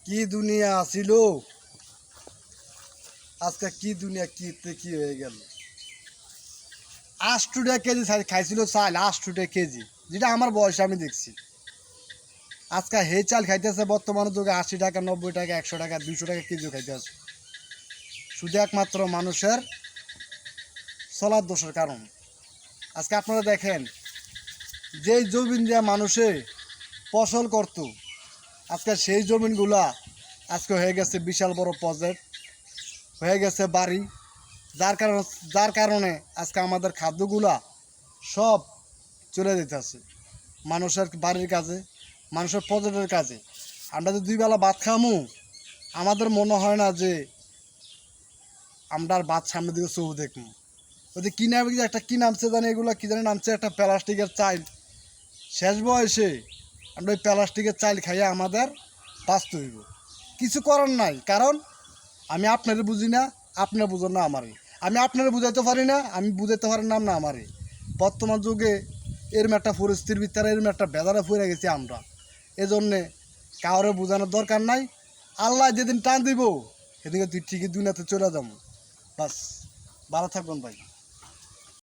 কি দুনিয়া আসিল, আজকে কি দুনিয়া কি হয়ে গেল। 8 টাকা কেজি খাইছিল চাল, 8 টাকা কেজি, যেটা আমার বয়সে আমি দেখছি। আজকে হে চাল খাইতেছে বর্তমান যুগে 80 টাকা, 90 টাকা, 100 টাকা, 200 টাকা কেজি খাইতেছে। শুধু একমাত্র মানুষের চলার দোষের কারণ। আজকে আপনারা দেখেন, যেই জমিন দিয়ে মানুষে ফসল করত, আজকে সেই জমিনগুলা আজকে হয়ে গেছে বিশাল বড় প্রজেক্ট, হয়ে গেছে বাড়ি। যার কারণে আজকে আমাদের খাদ্যগুলা সব চলে যেতেছে মানুষের বাড়ির কাজে, মানুষের প্রজেক্টের কাজে। আমরা যে 2 বেলা ভাত খামু, আমাদের মনে হয় না যে আমরা আর ভাত সামনে দিকে চৌ দেখবো। ওই যে কী নামে একটা কী নামছে জানি, এগুলো কী জানি নামছে, একটা প্লাস্টিকের চাল। শেষ বয়সে আমরা ওই প্লাস্টিকের চাল খাইয়ে আমাদের বাঁচতে হইব। কিছু করার নাই, কারণ আমি আপনারে বুঝি না, আপনারা বুঝেন না আমারে। আমি আপনারা বুঝাইতে পারি না, আমি বুঝাইতে পারি নাম না আমারে। বর্তমান যুগে এরম একটা পরিস্থিতির ভিতরে এরম একটা বেজারে পড়ে গেছি আমরা। এজন্যে কাউরে বোঝানোর দরকার নাই। আল্লাহ যেদিন টান দিব সেদিকে তুই ঠিকই দুনিয়াতে চলে যাবো। বাস, ভালো থাকবেন ভাই।